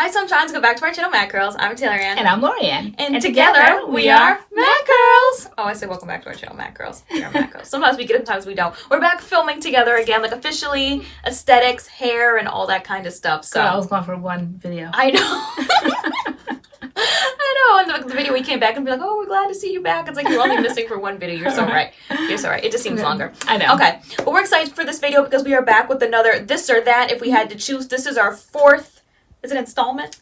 Hi Sunshines, go back to our channel MADCURLS. I'm Taylor Ann. And I'm Lorianne. And together we are MADCURLS. Oh, I say welcome back to our channel MADCURLS. We are MADCURLS. Sometimes we get it, sometimes we don't. We're back filming together again, like officially, aesthetics, hair, and all that kind of stuff. So I was gone for one video. I know. I know. And the video we came back and be like, oh, we're glad to see you back. It's like you're only missing for one video. You're so right. You're so right. It just seems longer. I know. Okay. But we're excited for this video because we are back with another this or that if we had to choose. This is our fourth. Is it installment?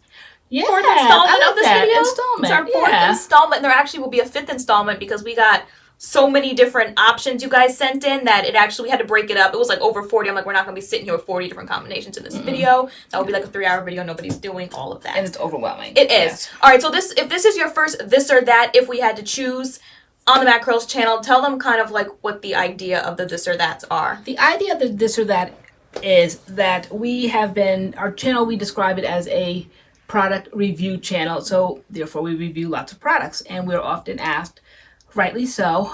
Yeah, fourth installment of this video. Installment. It's our fourth installment, and there actually will be a fifth installment because we got so many different options you guys sent in that it actually we had to break it up. It was like over 40. I'm like, we're not gonna be sitting here with 40 different combinations in this video. That would be like a 3-hour video. Nobody's doing all of that, and it's overwhelming. It is. All right. So if this is your first this or that, if we had to choose on the MADCURLS channel, tell them kind of like what the idea of the this or that's are. The idea of the this or that is that we have been, our channel, we describe it as a product review channel. So therefore we review lots of products, and we're often asked, rightly so,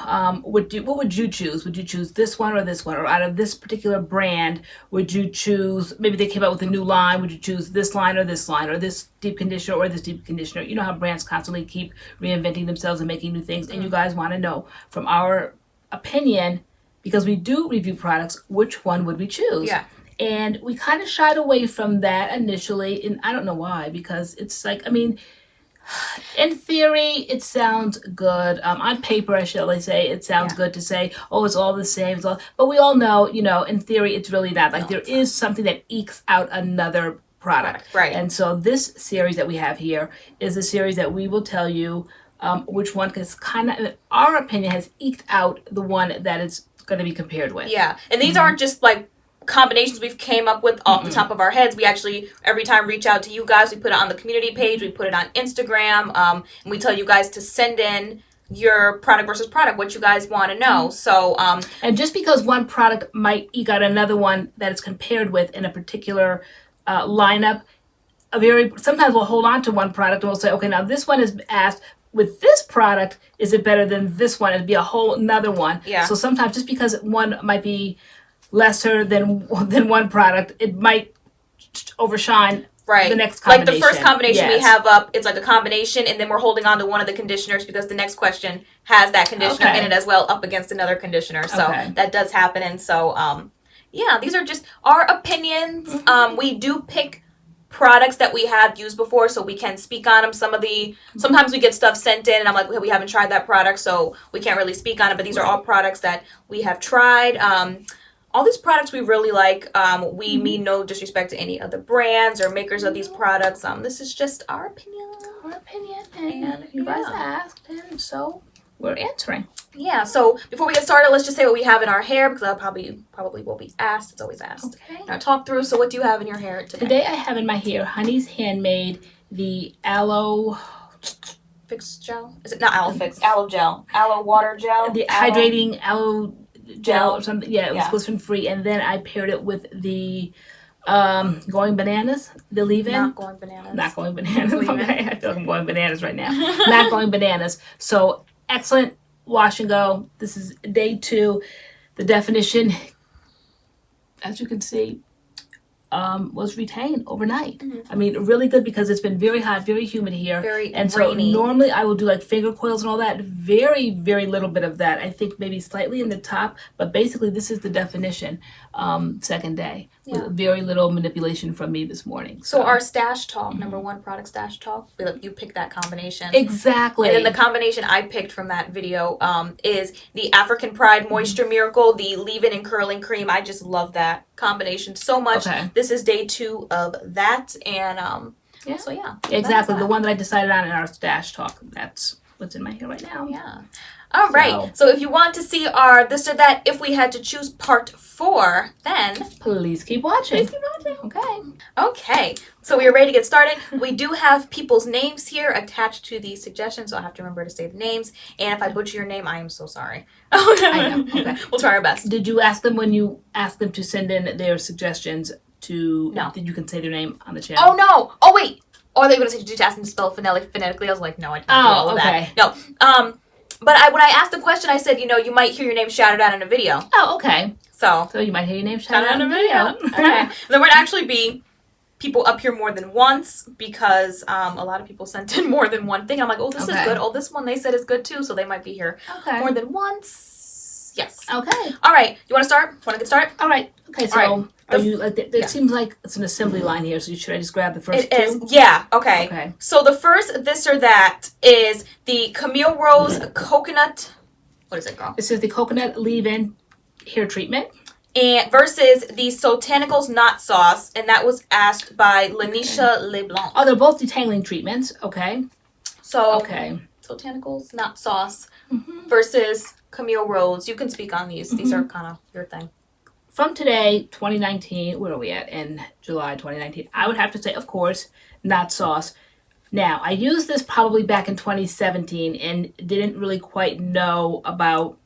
what would you choose? Would you choose this one or this one? Or out of this particular brand, would you choose, maybe they came out with a new line, would you choose this line, or this deep conditioner or this deep conditioner? You know how brands constantly keep reinventing themselves and making new things, and you guys want to know from our opinion, because we do review products, which one would we choose? Yeah. And we kind of shied away from that initially, and I don't know why, because it's like, I mean, in theory, it sounds good. On paper, I shall say, it sounds good to say, oh, it's all the same. It's all, but we all know, you know, in theory, it's really not. Like, there is something that ekes out another product. Right. And so this series that we have here is a series that we will tell you which one, because kind of, in our opinion, has eked out the one that it's going to be compared with. Yeah. And these aren't just like combinations we've came up with off the top of our heads. We actually every time reach out to you guys. We put it on the community page, we put it on Instagram, and we tell you guys to send in your product versus product, what you guys want to know. So and just because one product might eke out another one that it's compared with in a particular lineup, sometimes we'll hold on to one product and we'll say, okay, now this one is asked, with this product, is it better than this one? It'd be a whole another one. Yeah. So sometimes just because one might be lesser than one product, it might overshine the next combination. Like the first combination we have up, it's like a combination, and then we're holding on to one of the conditioners because the next question has that conditioner in it as well, up against another conditioner. So that does happen. And so, yeah, these are just our opinions. We do pick products that we have used before, so we can speak on them. Sometimes we get stuff sent in and I'm like, we haven't tried that product, so we can't really speak on it, but these are all products that we have tried. All these products we really like. We mean no disrespect to any other brands or makers of these products. This is just our opinion. And you guys asked, and so we're answering. Yeah, so before we get started, let's just say what we have in our hair, because that probably will be asked. It's always asked. Okay. Now talk through. So what do you have in your hair today? Today I have in my hair Honey's Handmade, the Aloe Fix gel? Is it not Aloe Fix? Aloe gel. Aloe water gel? The hydrating aloe gel or something. Yeah, it was gluten free. And then I paired it with the Going Bananas, the leave-in. Not Going Bananas. Not Going Bananas. Okay, I feel like I'm going bananas right now. Not Going Bananas. So excellent wash and go. This is day 2. The definition, as you can see, was retained overnight. I mean, really good because it's been very hot, very humid here. Very and rainy. So normally I will do like finger coils and all that. Very, very little bit of that. I think maybe slightly in the top, but basically this is the definition. Second day. With very little manipulation from me this morning. So our stash talk, number 1 product stash talk, you picked that combination. Exactly. And then the combination I picked from that video is the African Pride Moisture Miracle, the leave-in and curling cream. I just love that combination so much. This is day 2 of that, and so yeah. Exactly, the one that I decided on in our stash talk. That's what's in my hair right now. Yeah. All right. So if you want to see our this or that, if we had to choose part 4, then please keep watching. Okay. Okay. So we are ready to get started. We do have people's names here attached to the suggestions, so I have to remember to say the names. And if I butcher your name, I am so sorry. I know. Okay. We'll try our best. Did you ask them when you asked them to send in their suggestions to? No. Did you can say their name on the channel? Oh no! Oh wait! Or they were going to say, did you ask them to spell phonetically? I was like, no, I can't do all of that. No. But when I asked the question, I said, you might hear your name shouted out in a video. Oh, okay. So you might hear your name shouted out in a video. Okay. There would actually be people up here more than once because a lot of people sent in more than one thing. I'm like, oh, this is good. Oh, this one they said is good too, so they might be here more than once. Yes. Okay. All right. You want to start? Want to get started? All right. Okay. So are you like? It seems like it's an assembly line here. So should I just grab the first two? It is. Yeah. Okay. Okay. So the first this or that is the Camille Rose coconut. What is it called? This is the coconut leave-in hair treatment. And versus the Sotanicals Knot Sauce, and that was asked by Lanisha LeBlanc. Oh, they're both detangling treatments. Okay. So, Sotanicals Knot Sauce versus Camille Rose. You can speak on these. These are kind of your thing. From today, 2019, where are we at? In July 2019. I would have to say, of course, Knot Sauce. Now, I used this probably back in 2017 and didn't really quite know about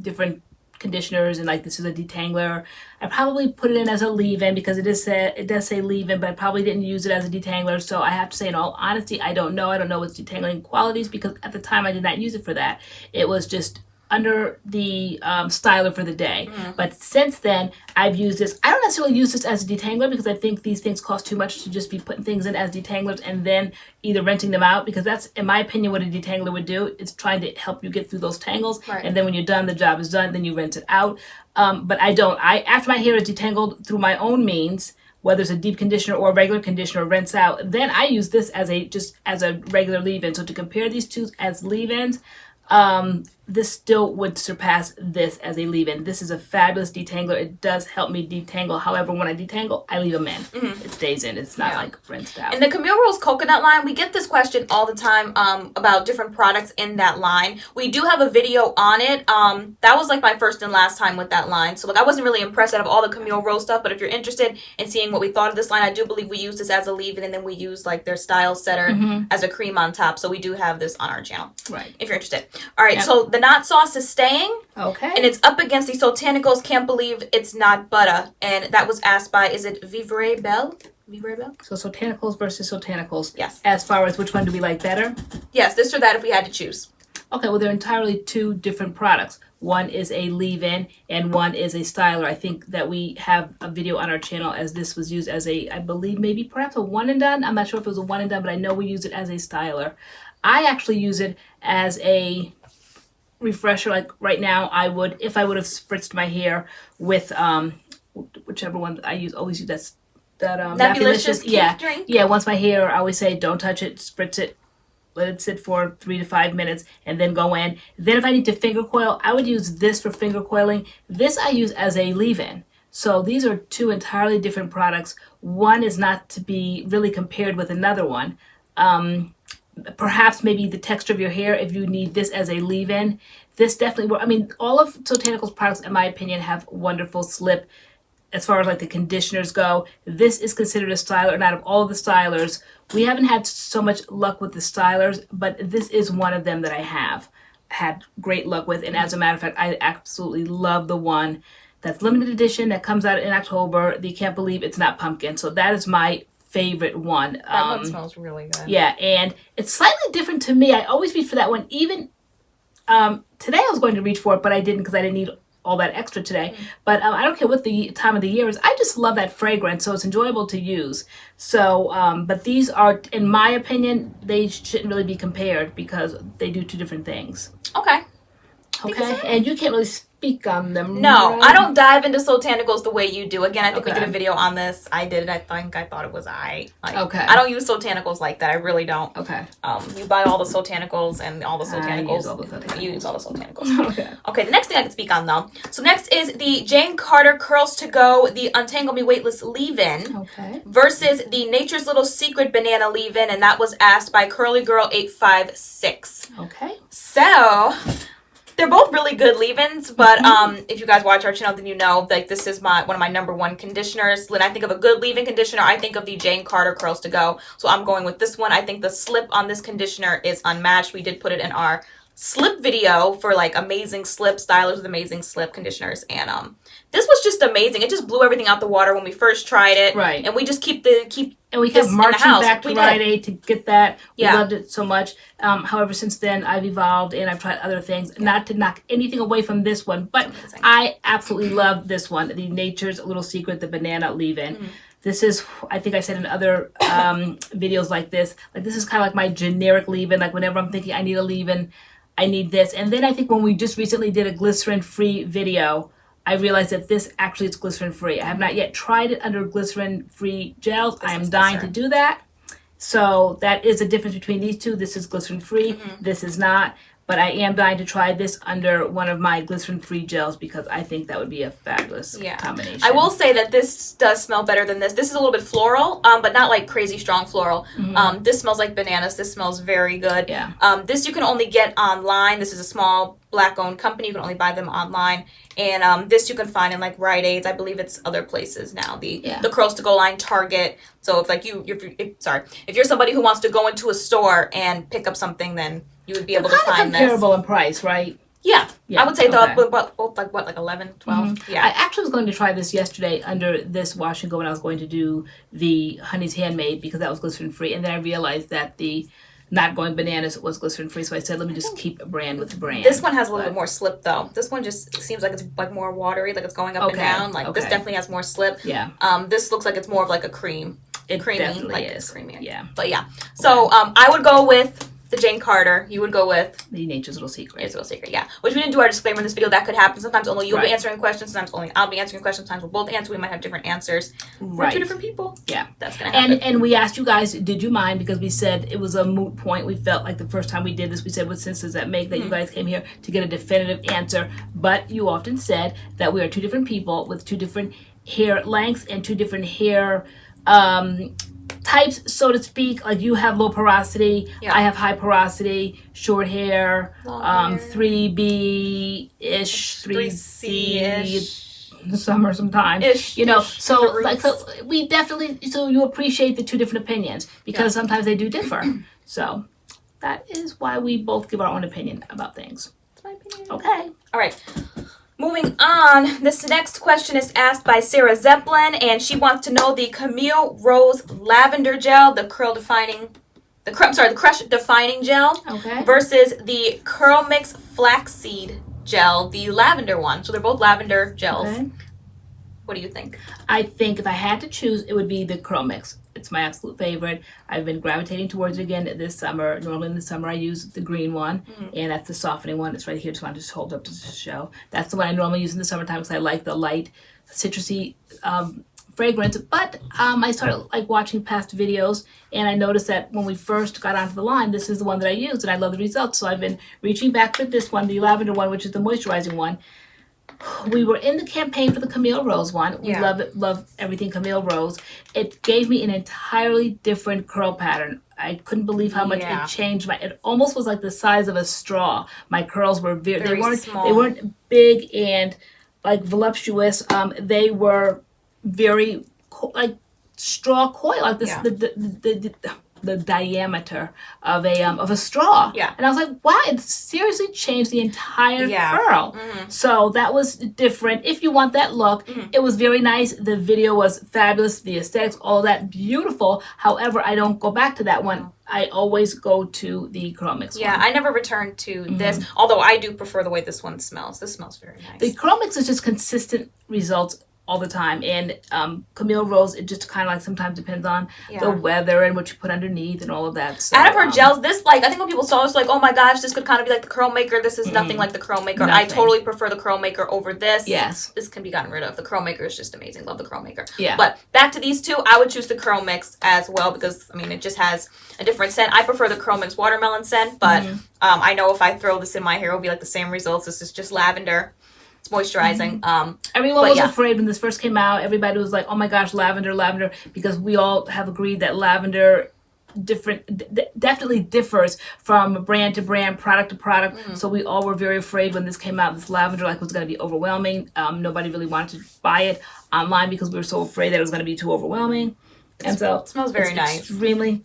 different conditioners and like this is a detangler. I probably put it in as a leave-in because it does say leave-in, but I probably didn't use it as a detangler. So I have to say, in all honesty, I don't know its detangling qualities because at the time I did not use it for that. It was just under the styler for the day. But since then, I've used this. I don't necessarily use this as a detangler because I think these things cost too much to just be putting things in as detanglers and then either rinsing them out, because that's, in my opinion, what a detangler would do. It's trying to help you get through those tangles. And then when you're done, the job is done, then you rinse it out. But I don't. After my hair is detangled through my own means, whether it's a deep conditioner or a regular conditioner, rinse out, then I use this as a regular leave-in. So to compare these two as leave-ins, this still would surpass this as a leave-in. This is a fabulous detangler. It does help me detangle. However, when I detangle, I leave them in. It stays in. It's not like rinsed out. In the Camille Rose coconut line, we get this question all the time about different products in that line. We do have a video on it. That was like my first and last time with that line. So like I wasn't really impressed out of all the Camille Rose stuff, but if you're interested in seeing what we thought of this line, I do believe we used this as a leave-in and then we used like their style setter as a cream on top. So we do have this on our channel. Right. If you're interested. All right. So the Knot Sauce is staying. Okay. And it's up against the Sotanicals Can't Believe It's Not Butter. And that was asked by, is it Vivre Belle? Vivre Belle? So Sotanicals versus Sotanicals. Yes. As far as which one do we like better? Yes, this or that if we had to choose. Okay, well, they're entirely two different products. One is a leave-in and one is a styler. I think that we have a video on our channel as this was used as a, I believe maybe perhaps a one and done. I'm not sure if it was a one and done, but I know we use it as a styler. I actually use it as a refresher. Like right now, if I would have spritzed my hair with whichever one I always use that Nebulicious drink. Yeah, once my hair, I always say don't touch it, spritz it, let it sit for 3 to 5 minutes, and then go in. Then if I need to finger coil, I would use this for finger coiling. This I use as a leave-in. So these are two entirely different products. One is not to be really compared with another one. Perhaps maybe the texture of your hair, if you need this as a leave-in. This definitely, I mean, all of Sotanicals products, in my opinion, have wonderful slip as far as like the conditioners go. This is considered a styler, and out of all of the stylers, we haven't had so much luck with the stylers, but this is one of them that I have had great luck with. And as a matter of fact, I absolutely love the one that's limited edition that comes out in October. The Can't Believe It's Not Pumpkin. So that is my favorite one. That one smells really good. Yeah, and it's slightly different to me. I always reach for that one. Even today I was going to reach for it, but I didn't because I didn't need all that extra today. But I don't care what the time of the year is. I just love that fragrance, so it's enjoyable to use. So, but these are, in my opinion, they shouldn't really be compared because they do two different things. Okay. Okay, and you can't really speak on them. No, right? I don't dive into Sotanicals the way you do. Again, I think we did a video on this. I did it. I thought it was I don't use Sotanicals like that. I really don't. Okay. You buy all the Sotanicals and all the Sotanicals. You use all the Sotanicals. Okay, the next thing I can speak on though. So next is the Jane Carter Curls to Go, the Untangle Me Weightless Leave-In. Okay. Versus the Nature's Little Secret Banana Leave-In, and that was asked by Curly Girl 856. Okay. So they're both really good leave-ins, but if you guys watch our channel, then you know like this is one of my number one conditioners. When I think of a good leave-in conditioner, I think of the Jane Carter Curls to Go. So I'm going with this one. I think the slip on this conditioner is unmatched. We did put it in our slip video for like amazing slip stylers with amazing slip conditioners, and this was just amazing. It just blew everything out the water when we first tried it. Right. And we just keep and we kept marching back to Rite Aid to get that. We loved it so much. However, since then I've evolved and I've tried other things. Not to knock anything away from this one, but I absolutely love this one, the Nature's Little Secret, the banana leave-in. This is, I think I said in other videos like this is kind of like my generic leave-in. Like whenever I'm thinking I need a leave-in, I need this. And then I think when we just recently did a glycerin-free video, I realized that this actually is glycerin-free. I have not yet tried it under glycerin-free gels. I am dying to do that. So that is the difference between these two. This is glycerin-free. This is not. But I am dying to try this under one of my glycerin-free gels because I think that would be a fabulous combination. I will say that this does smell better than this. This is a little bit floral, but not like crazy strong floral. This smells like bananas. This smells very good. Yeah. This you can only get online. This is a small Black-owned company. You can only buy them online. And this you can find in like Rite Aids. I believe it's other places now. The Curls to Go line, Target. So if like if you're somebody who wants to go into a store and pick up something, then you would be able to find this. Comparable in price, right? Yeah. I would say both like 11, 12. Yeah. I actually was going to try this yesterday under this wash and go when I was going to do the Honey's Handmade because that was glycerin free, and then I realized that the Not Going Bananas was glycerin free, so I said let me just keep a brand with the brand. This one has a little bit more slip though. This one just seems like it's like more watery, like it's going up and down. Like this definitely has more slip. Yeah. This looks like it's more of like a cream. It creamy, definitely like is. It's creamy. Yeah. But yeah. So I would go with the Jane Carter. You would go with the Nature's Little Secret. Nature's Little Secret, yeah. Which we didn't do our disclaimer in this video. That could happen. Sometimes only you'll be answering questions. Sometimes only I'll be answering questions. Sometimes we'll both answer. We might have different answers. We're two different people. Yeah. That's going to happen. And we asked you guys, did you mind? Because we said it was a moot point. We felt like the first time we did this, we said, what sense does that make that you guys came here to get a definitive answer? But you often said that we are two different people with two different hair lengths and two different hair types, so to speak. Like you have low porosity, I have high porosity, short hair, 3B-ish, 3C-ish, summer sometime, you know. So like, so we definitely, so you appreciate the two different opinions because sometimes they do differ. So that is why we both give our own opinion about things. That's my opinion. Okay. All right. Moving on, this next question is asked by Sarah Zeppelin, and she wants to know the Camille Rose Lavender Gel, the Crush Defining Gel, versus the CURLMIX Flaxseed Gel, the lavender one. So they're both lavender gels. Okay. What do you think? I think if I had to choose, it would be the CURLMIX. It's my absolute favorite. I've been gravitating towards it again this summer. Normally in the summer I use the green one, and that's the softening one. It's right here. Just want to just hold up to show. That's the one I normally use in the summertime because I like the light citrusy fragrance. But I started like watching past videos, and I noticed that when we first got onto the line, this is the one that I used, and I love the results. So I've been reaching back for this one, the lavender one, which is the moisturizing one. We were in the campaign for the Camille Rose one. We love everything Camille Rose. It gave me an entirely different curl pattern. I couldn't believe how much it changed it almost was like the size of a straw. My curls were very small. They weren't big and like voluptuous. They were very like straw coil, like this the diameter of a straw. Yeah. And I was like, wow, it seriously changed the entire curl. So that was different. If you want that look, it was very nice. The video was fabulous. The aesthetics, all that, beautiful. However, I don't go back to that one. I always go to the CURLMIX one. Yeah, I never returned to this, although I do prefer the way this one smells. This smells very nice. The CURLMIX is just consistent results all the time, and Camille Rose, it just kind of like sometimes depends on the weather and what you put underneath and all of that. So, out of her gels, this, like, I think when people saw this, like, oh my gosh, this could kind of be like the Curl Maker. This is nothing like the Curl Maker. I totally prefer the Curl Maker over this. Yes. This can be gotten rid of. The Curl Maker is just amazing. Love the Curl Maker. Yeah. But back to these two, I would choose the CURLMIX as well because, I mean, it just has a different scent. I prefer the CURLMIX watermelon scent, but I know if I throw this in my hair, it'll be like the same results. This is just lavender. It's moisturizing. Everyone was afraid when this first came out. Everybody was like, oh my gosh, lavender, because we all have agreed that lavender definitely differs from brand to brand, product to product. So we all were very afraid when this came out, this lavender like was going to be overwhelming. Nobody really wanted to buy it online because we were so afraid that it was going to be too overwhelming. And so it smells very nice. Extremely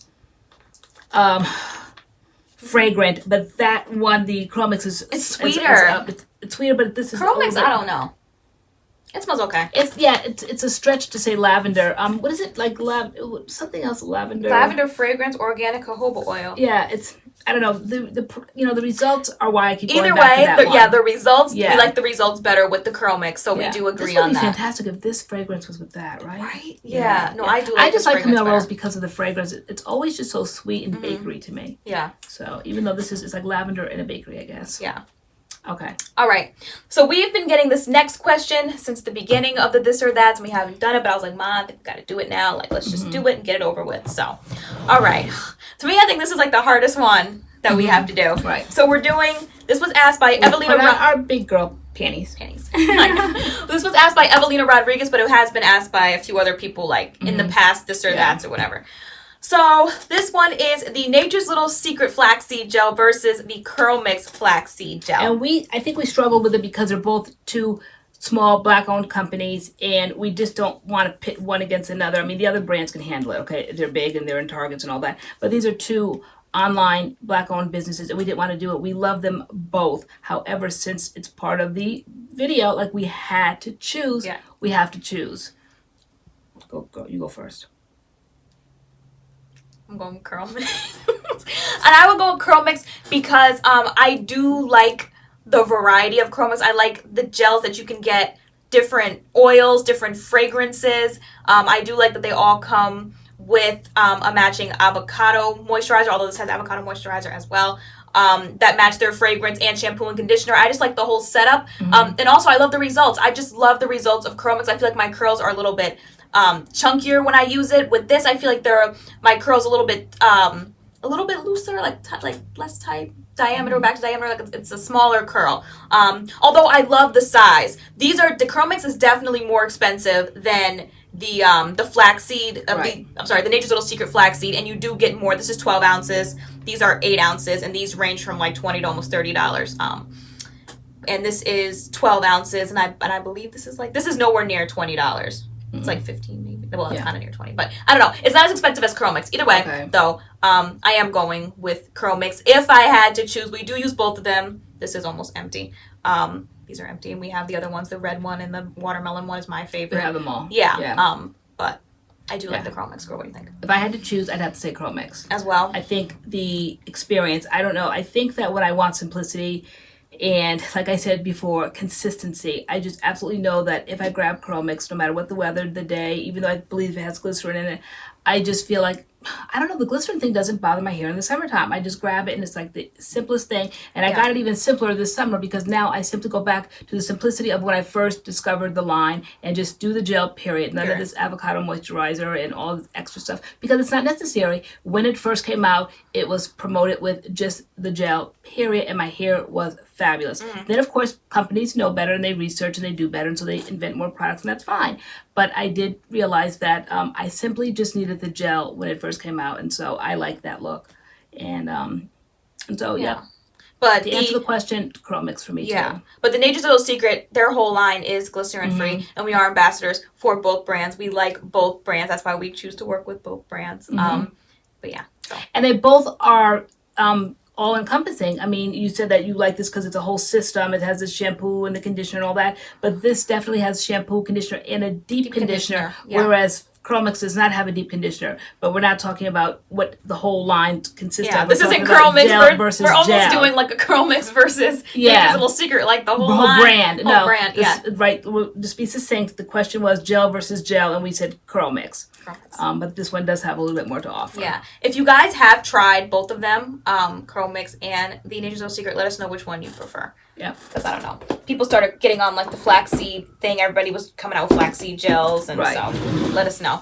fragrant, but that one, the CURLMIX is it's sweeter. It's sweeter, but this is CURLMIX, I don't know. It smells okay. It's a stretch to say lavender. What is it like? Something else. Lavender. Lavender fragrance, organic jojoba oil. Yeah, I don't know. The results are why I keep Either going back way, to that one. the results. Yeah. We like the results better with the CURLMIX, so we do agree on that. This would be fantastic if this fragrance was with that, right? Right. Yeah. No, I do. Like I just like Camille Rose because of the fragrance. It's always just so sweet and bakery to me. Yeah. So even though it's like lavender in a bakery, I guess. Yeah. Okay. All right. So we've been getting this next question since the beginning of the This or That, and we haven't done it, but I was like, Mom, I think we got to do it now. Like, let's just do it and get it over with. So, all right. To me, I think this is like the hardest one that we have to do. Right. So this was asked by Evelina. Our big girl panties. This was asked by Evelina Rodriguez, but it has been asked by a few other people, like in the past, This or That's or whatever. So this one is the Nature's Little Secret Flaxseed Gel versus the CURLMIX Flaxseed Gel. And I think we struggled with it because they're both two small Black-owned companies, and we just don't want to pit one against another. I mean, the other brands can handle it, okay? They're big and they're in Targets and all that. But these are two online Black-owned businesses, and we didn't want to do it. We love them both. However, since it's part of the video, like we had to choose, we have to choose. Go. You go first. I'm going with CURLMIX. And I would go with CURLMIX because I do like the variety of CURLMIX. I like the gels that you can get, different oils, different fragrances. I do like that they all come with a matching avocado moisturizer, although this has avocado moisturizer as well, that match their fragrance and shampoo and conditioner. I just like the whole setup. And also I love the results. I just love the results of CURLMIX. I feel like my curls are a little bit chunkier when I use it. With this, I feel like my curls a little bit looser, like less tight diameter, back to diameter, like it's a smaller curl. Although I love the size. The CURLMIX is definitely more expensive than the flaxseed, the Nature's Little Secret Flaxseed, and you do get more. This is 12 ounces. These are 8 ounces, and these range from like $20 to almost $30. And this is 12 ounces, and I believe this is nowhere near $20. It's like 15 maybe. Well, it's kind of near 20, but I don't know. It's not as expensive as CURLMIX. Either way, though, I am going with CURLMIX. If I had to choose, we do use both of them. This is almost empty. These are empty, and we have the other ones. The red one and the watermelon one is my favorite. We have them all. Yeah. But I do like the CURLMIX. Girl, what do you think? If I had to choose, I'd have to say CURLMIX. As well? I think the experience, I don't know. I think that when I want simplicity and, like I said before, consistency, I just absolutely know that if I grab CURLMIX, no matter what the weather, the day, even though I believe it has glycerin in it, I just feel like, I don't know, the glycerin thing doesn't bother my hair in the summertime. I just grab it and it's like the simplest thing. And I got it even simpler this summer because now I simply go back to the simplicity of when I first discovered the line and just do the gel, period. None of this avocado moisturizer and all this extra stuff because it's not necessary. When it first came out, it was promoted with just the gel, period. And my hair was fabulous. Then, of course, companies know better and they research and they do better. And so they invent more products and that's fine. But I did realize that I simply just needed the gel when it first came out, and so I like that look, and so But to answer the question, CURLMIX for me too. But the Nature's Little Secret, their whole line is glycerin free, and we are ambassadors for both brands. We like both brands. That's why we choose to work with both brands. But yeah, and they both are all encompassing. I mean, you said that you like this because it's a whole system. It has the shampoo and the conditioner and all that, but this definitely has shampoo, conditioner, and a deep conditioner. Whereas CURLMIX does not have a deep conditioner, but we're not talking about what the whole line consists of. This isn't CURLMIX versus we're almost doing like a CURLMIX versus Nature's Little Secret, like the whole line. Brand. Right. We'll just be succinct. The question was gel versus gel, and we said CURLMIX. But this one does have a little bit more to offer. Yeah. If you guys have tried both of them, CURLMIX and the Nature's Little Secret, let us know which one you prefer. Yeah. Because I don't know. People started getting on like the flaxseed thing. Everybody was coming out with flaxseed gels. And so let us know.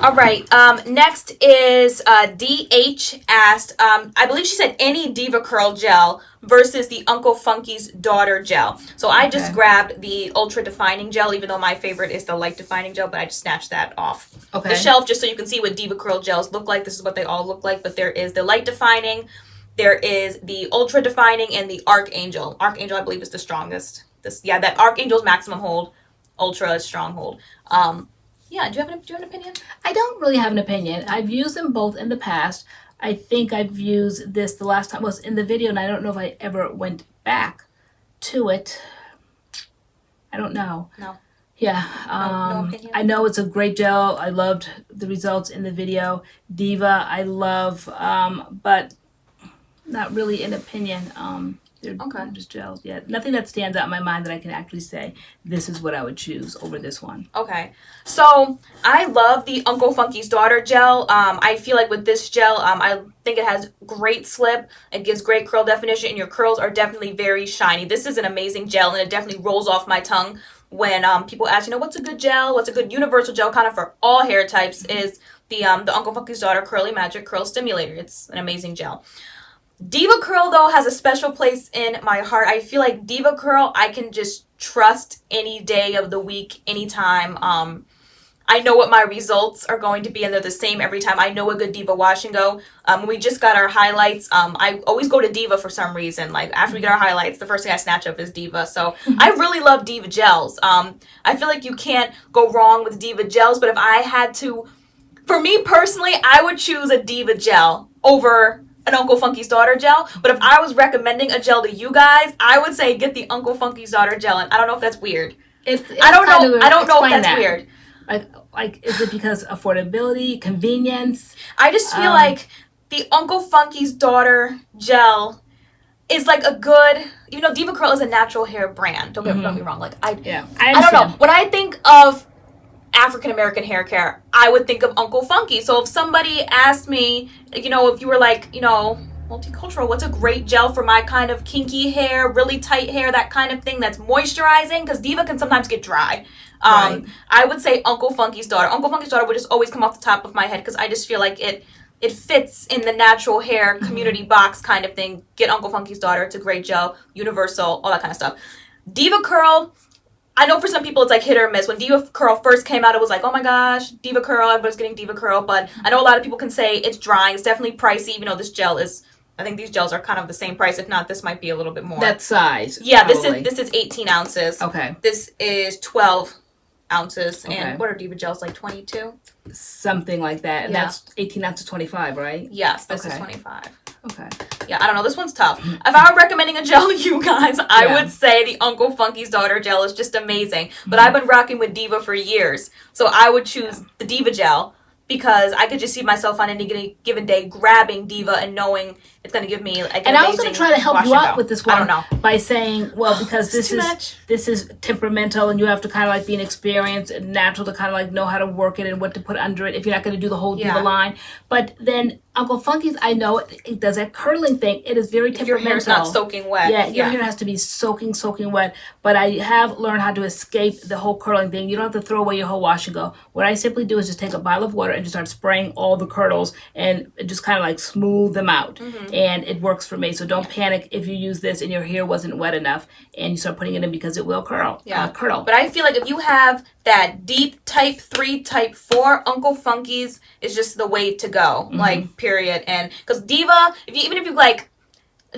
All right. Next is DH asked, I believe she said any Diva Curl gel versus the Uncle Funky's Daughter gel. So I just grabbed the Ultra Defining Gel, even though my favorite is the Light Defining Gel, but I just snatched that off the shelf just so you can see what Diva Curl gels look like. This is what they all look like, but there is the Light Defining, there is the Ultra Defining, and the Archangel. Archangel, I believe, is the strongest. That Archangel's maximum hold. Ultra is strong hold. Do you have an opinion? I don't really have an opinion. I've used them both in the past. I think I've used this the last time was in the video, and I don't know if I ever went back to it. I don't know. No. Yeah, No opinion? I know it's a great gel. I loved the results in the video. Diva, I love, but not really an opinion. They're just gels. Yeah, nothing that stands out in my mind that I can actually say this is what I would choose over this one. Okay, so I love the Uncle Funky's Daughter gel. I feel like with this gel, I think it has great slip. It gives great curl definition, and your curls are definitely very shiny. This is an amazing gel, and it definitely rolls off my tongue when people ask, what's a good gel? What's a good universal gel kind of for all hair types? Is the Uncle Funky's Daughter Curly Magic Curl Stimulator. It's an amazing gel. Diva Curl, though, has a special place in my heart. I feel like Diva Curl, I can just trust any day of the week, anytime. I know what my results are going to be, and they're the same every time. I know a good Diva wash and go. When we just got our highlights, I always go to Diva for some reason. Like, after we get our highlights, the first thing I snatch up is Diva. So, I really love Diva gels. I feel like you can't go wrong with Diva gels, but if I had to, for me personally, I would choose a Diva gel over an Uncle Funky's Daughter gel. But if I was recommending a gel to you guys, I would say get the Uncle Funky's Daughter gel. And I don't know if that's weird. I don't know if that's weird. Like, is it because affordability, convenience? I just feel like the Uncle Funky's Daughter gel is like a good, Diva Curl is a natural hair brand. Don't get me wrong. Like, I don't know. When I think of African American hair care, I would think of Uncle Funky. So if somebody asked me, if you were like, multicultural, what's a great gel for my kind of kinky hair, really tight hair, that kind of thing that's moisturizing, because Diva can sometimes get dry. I would say Uncle Funky's Daughter. Uncle Funky's Daughter would just always come off the top of my head because I just feel like it fits in the natural hair community box kind of thing. Get Uncle Funky's Daughter. It's a great gel, universal, all that kind of stuff. Diva Curl, I know for some people it's like hit or miss. When Diva Curl first came out, it was like, oh my gosh, Diva Curl, everybody's getting Diva Curl. But I know a lot of people can say it's drying. It's definitely pricey, even though this gel is, I think these gels are kind of the same price. If not, this might be a little bit more. That size. Yeah, probably. This is 18 ounces. Okay. This is 12 ounces. Okay. And what are Diva gels, like 22? Something like that. And that's 18 ounces, 25, right? Yes, this is 25. Okay. Yeah, I don't know. This one's tough. If I were recommending a gel to you guys, I would say the Uncle Funky's Daughter gel is just amazing. But I've been rocking with Diva for years. So I would choose the Diva gel because I could just see myself on any given day grabbing Diva and knowing it's going to give me like an and I was going to try to help you out with this one. I don't know. By saying, well, because this is temperamental and you have to kind of like be an experienced and natural to kind of like know how to work it and what to put under it if you're not going to do the whole Diva line. But then Uncle Funky's, I know it does that curling thing. It is very temperamental. Your hair's not soaking wet. Yeah, your hair has to be soaking wet. But I have learned how to escape the whole curling thing. You don't have to throw away your whole wash and go. What I simply do is just take a bottle of water and just start spraying all the curls and just kind of like smooth them out. And it works for me. So don't panic if you use this and your hair wasn't wet enough and you start putting it in because it will curl. But I feel like if you have that deep type 3, type 4, Uncle Funky's is just the way to go. Like, period. And because Diva, even if you like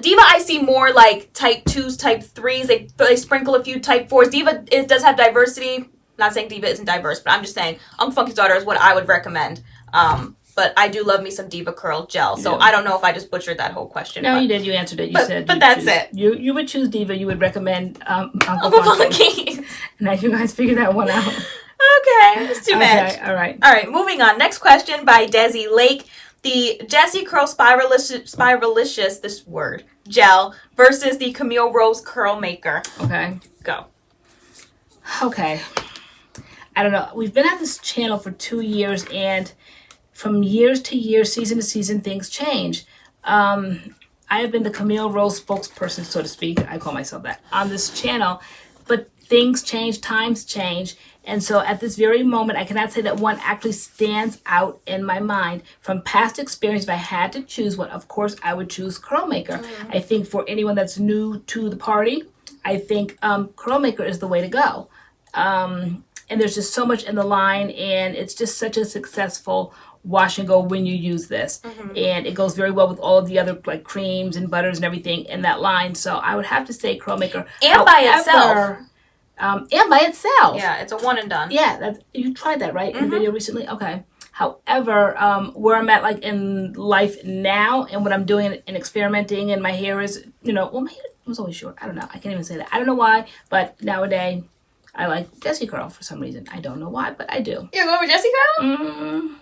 Diva, I see more like type 2s, type 3s. They sprinkle a few type 4s. Diva, it does have diversity. Not saying Diva isn't diverse, but I'm just saying Uncle Funky's Daughter is what I would recommend. But I do love me some Diva Curl gel. So I don't know if I just butchered that whole question. No, you did. You answered it. You said. But that's it. You would choose Diva. You would recommend Uncle Funky. Now you guys figure that one out. Okay. It's too much. All right. All right. Moving on. Next question by Desi Lake. The Jessie Curl Spiralicious, this word, gel versus the Camille Rose Curl Maker. Okay. Go. Okay. I don't know. We've been at this channel for 2 years, and from years to year, season to season, things change. I have been the Camille Rose spokesperson, so to speak. I call myself that on this channel. But things change, times change. And so at this very moment, I cannot say that one actually stands out in my mind. From past experience, if I had to choose one, of course, I would choose Curl Maker. I think for anyone that's new to the party, I think Curl Maker is the way to go. And there's just so much in the line, and it's just such a successful wash and go when you use this. And it goes very well with all of the other like creams and butters and everything in that line. So I would have to say Curl Maker. And by itself. And by itself. Yeah, it's a one and done. Yeah, you tried that, right? In the video recently? Okay. However, where I'm at like in life now and what I'm doing and experimenting, and my hair is, well, my hair was always short. I don't know. I can't even say that. I don't know why, but nowadays I like Jessie Curl for some reason. I don't know why, but I do. You're going with Jessie Curl? Mm-hmm.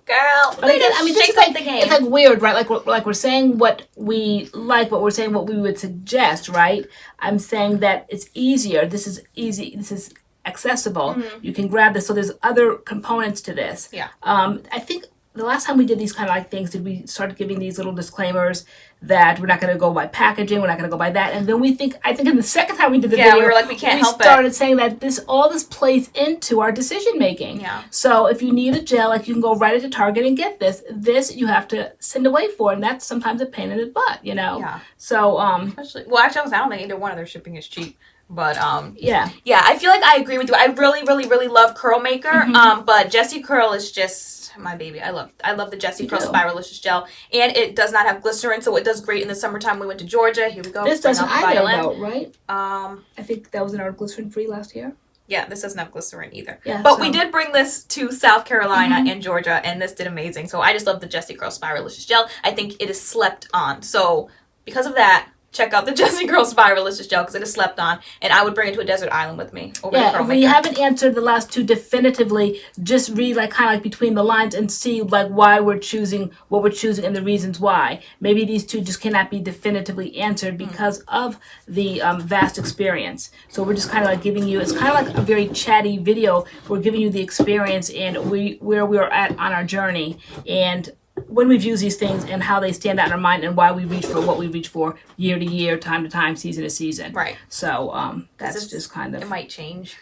Girl, but again, I mean, this is like the game. It's like weird, right? Like we're saying what we like, but we're saying what we would suggest, right? I'm saying that it's easier. This is easy. This is accessible. Mm-hmm. You can grab this. So there's other components to this. Yeah. I think the last time we did these kind of like things, did we start giving these little disclaimers that we're not going to go by packaging, we're not going to go by that, and then I think in the second time we did the video, we were like, we started saying that all this plays into our decision making. Yeah. So if you need a gel, like you can go right into Target and get this. This you have to send away for, and that's sometimes a pain in the butt, you know. Yeah. So especially, well, actually, I don't think either one of their shipping is cheap. But yeah, I feel like I agree with you. I really, really, really love Curl Maker. Mm-hmm. But Jessie Curl is just my baby. I love the Jessie Curl Spiralicious Gel, and it does not have glycerin, so it does great in the summertime. We went to Georgia. Here we go. This doesn't either, though, right? I think that was in our glycerin free last year. Yeah, this doesn't have glycerin either. Yeah, but we did bring this to South Carolina and Georgia, and this did amazing. So I just love the Jessie Curl Spiralicious Gel. I think it is slept on. So because of that, check out the Jessie Curl Spiralicious Gel because it is slept on, and I would bring it to a desert island with me. If we haven't answered the last two definitively, just read like kind of like between the lines and see like why we're choosing what we're choosing and the reasons why. Maybe these two just cannot be definitively answered because of the vast experience. So we're just kind of like giving you, it's kind of like a very chatty video. We're giving you the experience and where we're at on our journey, and when we've used these things and how they stand out in our mind and why we reach for what we reach for year to year, time to time, season to season. Right. So that's just kind of... It might change.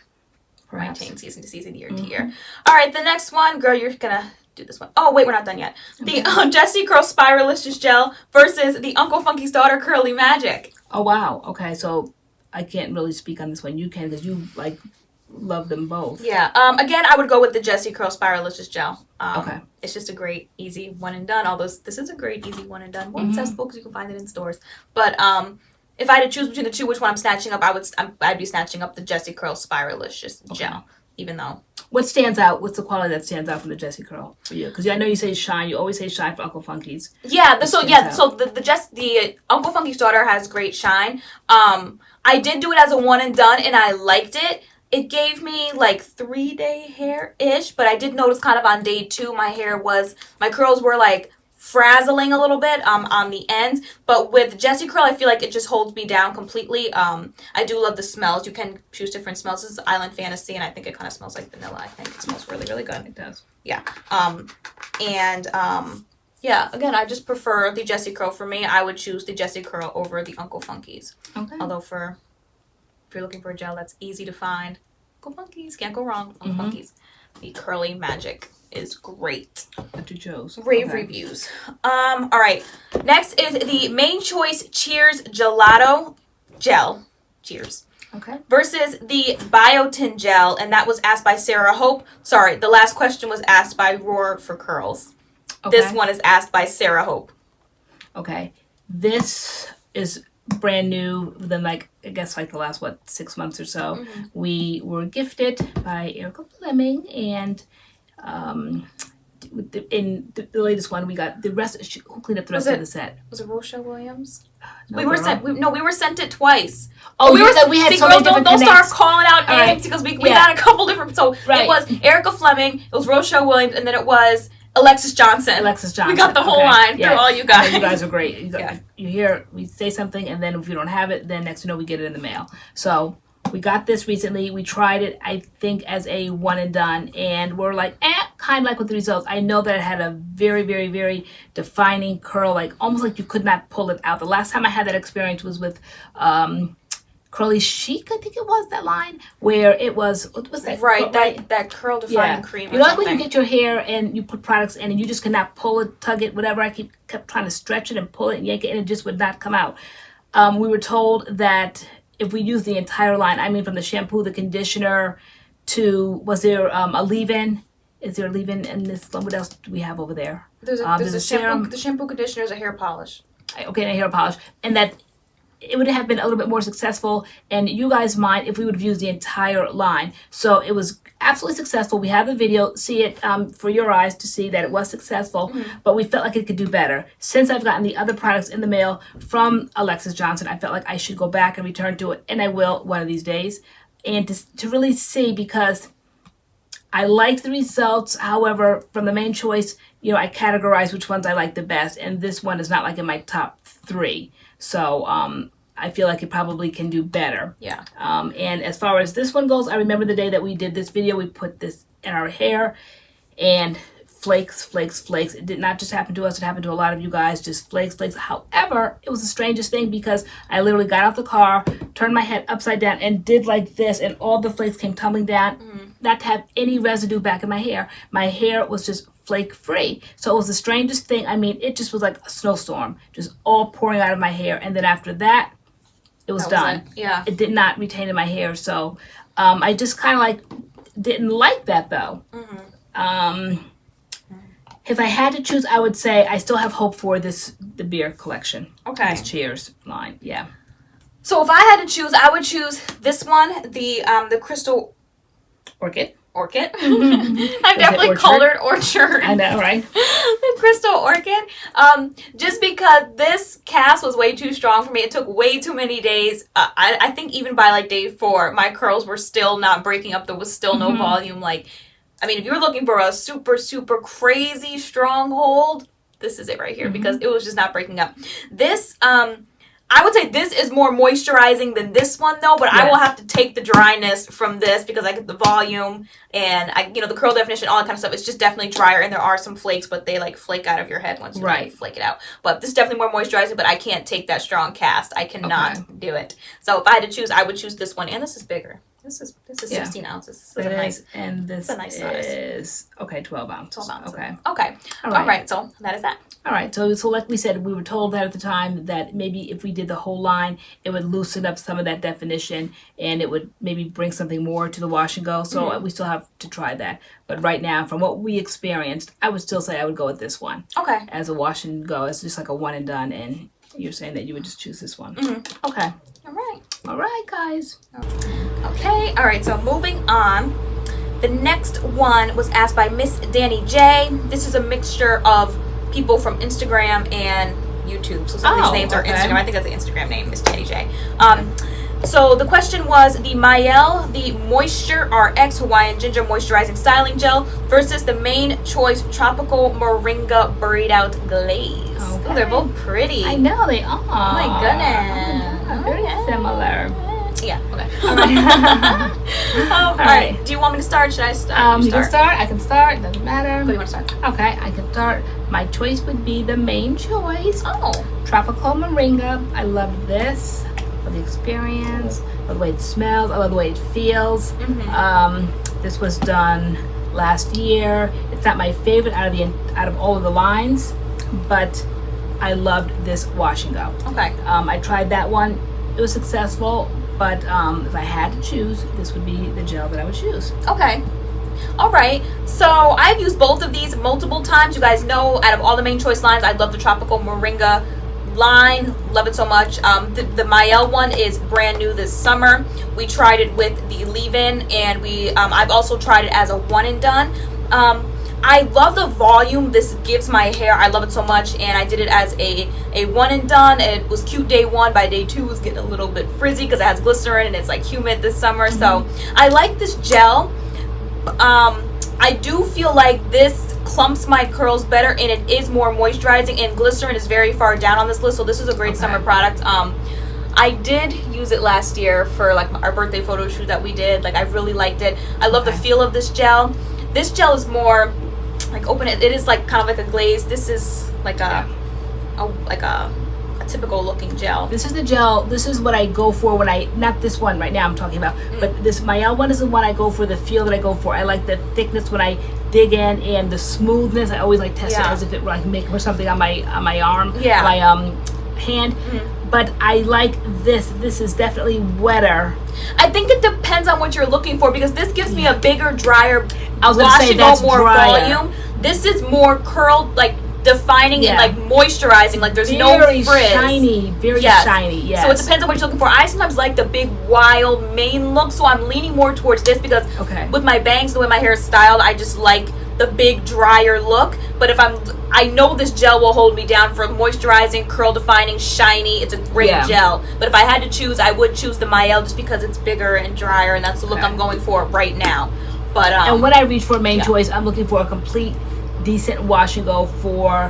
Perhaps. It might change season to season, year to year. All right, the next one. Girl, you're going to do this one. Oh, wait, we're not done yet. Okay. The Jessie Curl Spiralicious Gel versus the Uncle Funky's Daughter Curly Magic. Oh, wow. Okay, so I can't really speak on this one. You can because you, like... love them both. Yeah. Again, I would go with the Jessie Curl Spiralicious Gel. Okay. It's just a great, easy one and done. This is a great, easy one and done. More accessible because you can find it in stores. But if I had to choose between the two, which one I'm snatching up, I'd be snatching up the Jessie Curl Spiralicious Gel. Even though. What stands out? What's the quality that stands out from the Jessie Curl for you? Because I know you say shine. You always say shine for Uncle Funky's. Yeah. So the Uncle Funky's Daughter has great shine. I did do it as a one and done, and I liked it. It gave me like 3-day hair-ish, but I did notice kind of on day 2, my curls were like frazzling a little bit on the ends. But with Jessie Curl, I feel like it just holds me down completely. I do love the smells. You can choose different smells. This is Island Fantasy, and I think it kind of smells like vanilla. I think it smells really, really good. It does. Yeah. Yeah, again, I just prefer the Jessie Curl. For me, I would choose the Jessie Curl over the Uncle Funky's. Okay. Although if you're looking for a gel that's easy to find, Uncle Funky's, can't go wrong with Uncle Funky's. The Curly Magic is great. That you chose. Rave reviews. All right. Next is the Main Choice Cheers Gelato Gel. Cheers. Okay. Versus the Biotin Gel, and that was asked by Sarah Hope. Sorry, the last question was asked by Roar for Curls. Okay. This one is asked by Sarah Hope. Okay. This is brand new within I guess the last 6 months or so. We were gifted by Erica Fleming, and in the latest one we got the rest. Who cleaned up the rest of the set? Was it Rochelle Williams? No, we were sent it twice. Oh, we had so many different Don't connects. start calling out names because we got a couple different. So it was Erica Fleming, it was Rochelle Williams, and then it was Alexis Johnson. We got the whole line through all you guys. You guys are great. You hear, we say something, and then if you don't have it, then next we get it in the mail. So we got this recently. We tried it, I think, as a one and done, and we're kind of like with the results. I know that it had a very, very, very defining curl, almost like you could not pull it out. The last time I had that experience was with Curly Chic, I think it was, that line, where it was, what was that? Right, that curl defining cream or something. Like when you get your hair and you put products in and you just cannot pull it, tug it, whatever. I kept trying to stretch it and pull it and yank it, and it just would not come out. We were told that if we use the entire line, I mean from the shampoo, the conditioner, to, was there a leave-in? Is there a leave-in in this one? What else do we have over there? There's a shampoo, the shampoo, conditioner, is a hair polish. Okay, and a hair polish. And that it would have been a little bit more successful in you guys' mind if we would have used the entire line. So it was absolutely successful. We have the video, see it for your eyes to see that it was successful, but we felt like it could do better. Since I've gotten the other products in the mail from Alexis Johnson, I felt like I should go back and return to it, and I will one of these days. and to really see, because I liked the results. However, from the main choice, I categorize which ones I like the best, and this one is not like in my top 3. So I feel like it probably can do better. Yeah. And as far as this one goes, I remember the day that we did this video, we put this in our hair, and flakes. It did not just happen to us, it happened to a lot of you guys, just flakes. However, it was the strangest thing, because I literally got out the car, turned my head upside down, and did like this, and all the flakes came tumbling down, not to have any residue back in my hair. My hair was just flake free. So it was the strangest thing. I mean, it just was like a snowstorm, just all pouring out of my hair. And then after that, it was done. Yeah. It did not retain in my hair. So I just kind of like didn't like that, though. If I had to choose, I would say I still have hope for the beer collection. Okay. This Cheers line. Yeah. So if I had to choose, I would choose this one, the Crystal Orchid. I've definitely called her Orchard. I know, right? The Crystal Orchid. Just because this cast was way too strong for me. It took way too many days. I think even by like day 4, my curls were still not breaking up. There was still no volume. Like, I mean, if you're looking for a super, super crazy stronghold, this is it right here, because it was just not breaking up. This, I would say this is more moisturizing than this one, though, but I will have to take the dryness from this, because I get the volume and the curl definition, all that kind of stuff. It's just definitely drier, and there are some flakes, but they like flake out of your head once you like, flake it out. But this is definitely more moisturizing, but I can't take that strong cast. I cannot do it. So if I had to choose, I would choose this one, and this is bigger. This is 16 ounces. This is nice, and this is a nice size. 12 ounces. 12 ounces. Okay. All right. So that is that. All right. So like we said, we were told that at the time that maybe if we did the whole line, it would loosen up some of that definition, and it would maybe bring something more to the wash and go. So we still have to try that. But right now, from what we experienced, I would still say I would go with this one. Okay. As a wash and go, it's just like a one and done, and you're saying that you would just choose this one. Okay. All right, guys. Okay, all right, so moving on. The next one was asked by Miss Danny J. This is a mixture of people from Instagram and YouTube. So some of these names are Instagram. I think that's the Instagram name, Miss Danny J. So the question was the m.a.d.curls, the Moisture RX Hawaiian Ginger Moisturizing Styling Gel versus the Main Choice Tropical Moringa Braid Out Glaze. Ooh, they're both pretty. I know they are. Oh my goodness. Very similar. Yeah, okay. All right. Do you want me to start? Should I start? You can start. I can start. Doesn't matter. Who do you want to start? Okay, I can start. My choice would be the Main Choice. Oh. Tropical Moringa. I love this. I love the experience. I love the way it smells. I love the way it feels. This was done last year. It's not my favorite out of all of the lines, but I loved this wash and go. Okay. I tried that one. It was successful, but if I had to choose, this would be the gel that I would choose. Okay. All right. So I've used both of these multiple times. You guys know, out of all the Main Choice lines, I love the Tropical Moringa line. Love it so much. The m.a.d. one is brand new this summer. We tried it with the leave-in, and I've also tried it as a one and done. I love the volume this gives my hair. I love it so much, and I did it as a one and done. It was cute day 1. By day 2 it was getting a little bit frizzy because it has glycerin and it's like humid this summer. So I like this gel. I do feel like this clumps my curls better, and it is more moisturizing, and glycerin is very far down on this list, so this is a great summer product. I did use it last year for like our birthday photo shoot that we did. Like, I really liked it. I love the feel of this gel. This gel is more like open. It is like kind of like a glaze. This is like a typical looking gel. This is the gel. This is what I go for when not this one right now I'm talking about, but this m.a.d. one is the one I go for, the feel that I go for. I like the thickness when I dig in, and the smoothness. I always like test it as if it were like making something on my arm, my hand. But I like this. This is definitely wetter. I think it depends on what you're looking for, because this gives me a bigger, drier, I was gonna say that's more drier. volume. This is more curled, like defining and like moisturizing. Like there's no frizz. Very shiny. Yes. So it depends on what you're looking for. I sometimes like the big, wild mane look, so I'm leaning more towards this, because with my bangs, the way my hair is styled, I just like the big drier look. But if I know this gel will hold me down for moisturizing, curl defining, shiny. It's a great gel. But if I had to choose, I would choose the m.a.d just because it's bigger and drier, and that's the look I'm going for right now. But and when I reach for main choice, I'm looking for a complete, decent wash and go for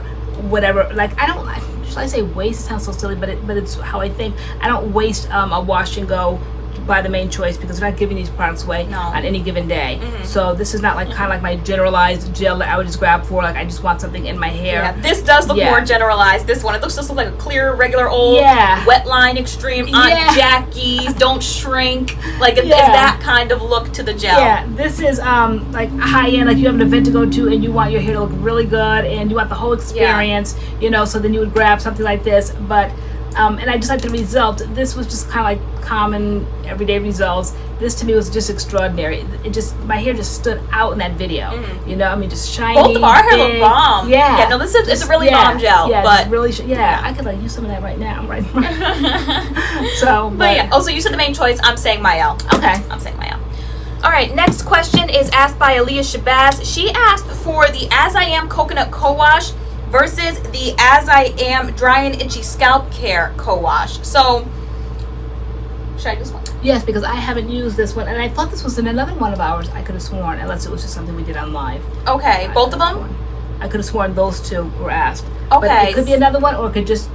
whatever. Like, I don't, should I say waste? It sounds so silly, but it's how I think. I don't waste a wash and go by the main choice because they're not giving these products away on any given day. So this is not like kind of like my generalized gel that I would just grab for like I just want something in my hair. Yeah, this does look more generalized. This one, it looks just like a clear, regular old wet line extreme Aunt Jackie's don't shrink. Like it's that kind of look to the gel. Yeah, this is like high end. Like you have an event to go to and you want your hair to look really good and you want the whole experience. You know, so then you would grab something like this, but. And I just like the result. This was just kind of like common everyday results. This to me was just extraordinary. It just, my hair just stood out in that video. You know, I mean, just shiny. Both of our hair look bomb. Yeah. No, this is it's a really bomb gel. Yeah, but really. I could like use some of that right now. Right. So, but yeah. Oh, so you said the main choice. I'm saying m.a.d. Okay. I'm saying m.a.d. All right. Next question is asked by Aaliyah Shabazz. She asked for the As I Am Coconut Co-Wash versus the As I Am Dry and Itchy Scalp Care Co-Wash. So, should I do this one? Yes, because I haven't used this one, and I thought this was in another one of ours. I could have sworn, unless it was just something we did on live. Okay, both of them? I could have sworn those two were asked. Okay. But it could be another one, or it could just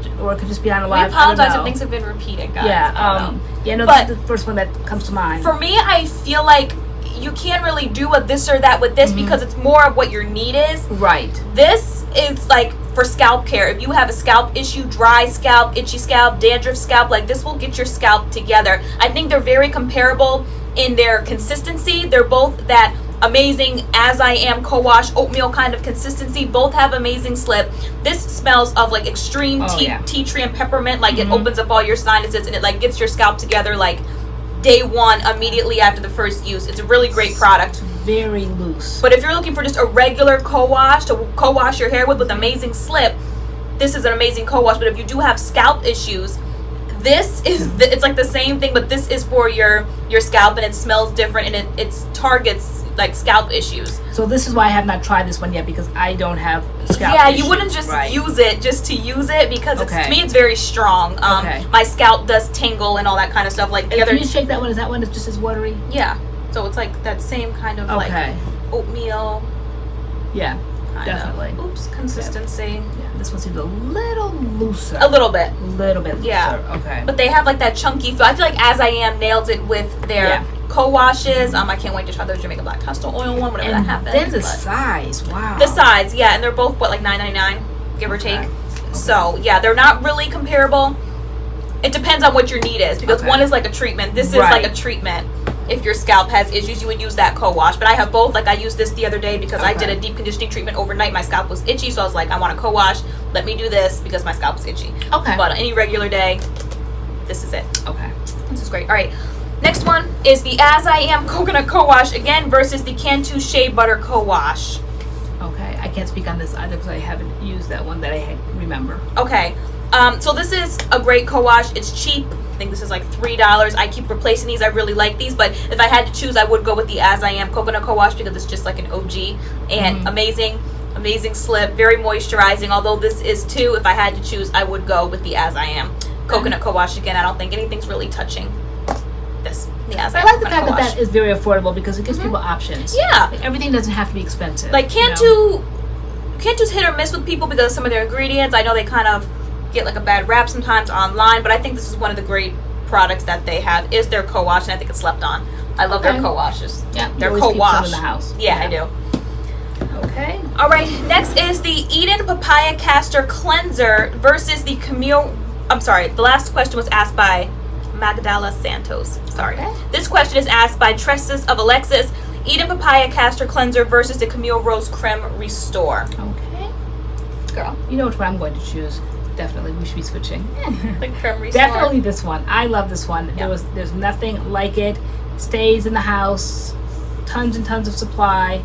be on a live. We apologize if things have been repeated, guys. Yeah, this is the first one that comes to mind. For me, I feel like you can't really do a this or that with this because it's more of what your need is. Right. This is like for scalp care. If you have a scalp issue, dry scalp, itchy scalp, dandruff scalp, like this will get your scalp together. I think they're very comparable in their consistency. They're both that amazing As I Am Co-Wash oatmeal kind of consistency. Both have amazing slip. This smells of like extreme tea tree and peppermint. Like it opens up all your sinuses and it like gets your scalp together like day one immediately after the first use. It's a really great product. Very loose. But if you're looking for just a regular co-wash to co-wash your hair with amazing slip, this is an amazing co-wash. But if you do have scalp issues, this is it's like the same thing, but this is for your scalp and it smells different and it targets like scalp issues. So this is why I have not tried this one yet because I don't have scalp issues. You wouldn't just use it just to use it because to me it's very strong. My scalp does tingle and all that kind of stuff. Like the other. Can you shake that one? Is that one that's just as watery? Yeah. So it's like that same kind of like oatmeal. Yeah. Definitely. Consistency. Yeah, this one seems a little looser. A little bit. Looser. Yeah. Okay. But they have like that chunky feel. I feel like As I Am nails it with their co-washes. I can't wait to try the Jamaican Black Castor Oil one whenever that happens. Then the size. Wow. The size, yeah, and they're both what like $9.99, give or take. So yeah, they're not really comparable. It depends on what your need is because one is like a treatment. This is like a treatment. If your scalp has issues, you would use that co-wash. But I have both. Like I used this the other day because I did a deep conditioning treatment overnight. My scalp was itchy, so I was like, I want a co-wash. Let me do this because my scalp is itchy. Okay. But on any regular day, this is it. Okay. This is great. All right. Next one is the As I Am Coconut Co-Wash again versus the Cantu Shea Butter Co-Wash. Okay. I can't speak on this either because I haven't used that one that I remember. Okay. So this is a great co-wash. It's cheap. I think this is like $3. I keep replacing these. I really like these, but if I had to choose, I would go with the As I Am Coconut Co-Wash because it's just like an OG and amazing slip, very moisturizing. Although this is too, if I had to choose, I would go with the As I Am Coconut Co-Wash again. I don't think anything's really touching this. I like the fact that is very affordable because it gives people options. Yeah, like everything doesn't have to be expensive. Like Cantu's hit or miss with people because of some of their ingredients. I know they kind of get like a bad rap sometimes online, but I think this is one of the great products that they have is their co-wash, and I think it's slept on. I love their co-washes. Yeah, their co-wash in the house. Yeah, I do. Okay. All right. Next is the Eden Papaya Castor Cleanser versus the Camille. I'm sorry. The last question was asked by Magdala Santos. Sorry. Okay. This question is asked by Tresses of Alexis. Eden Papaya Castor Cleanser versus the Camille Rose Creme Restore. Okay. Girl. You know which one I'm going to choose. Definitely, we should be switching. The Creme Restore. Definitely this one. I love this one. Yep. There's nothing like it. Stays in the house. Tons and tons of supply.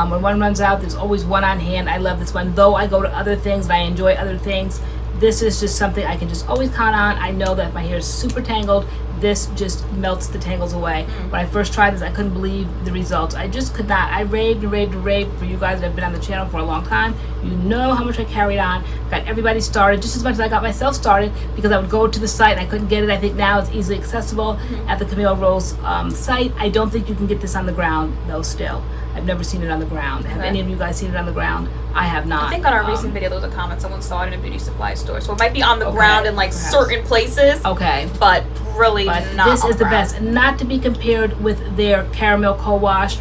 When one runs out, there's always one on hand. I love this one. Though I go to other things and I enjoy other things, this is just something I can just always count on. I know that if my hair is super tangled, this just melts the tangles away. When I first tried this, I couldn't believe the results. I just could not. I raved and raved and raved. For you guys that have been on the channel for a long time, you know how much I carried on. Got everybody started just as much as I got myself started, because I would go to the site and I couldn't get it. I think now it's easily accessible at the Camille Rose site. I don't think you can get this on the ground though still. I've never seen it on the ground. Have any of you guys seen it on the ground? I have not. I think on our recent video there was a comment someone saw it in a beauty supply store. So it might be on the ground in like certain places. Okay. But really not this is the ground. best. Not to be compared with their caramel co-wash.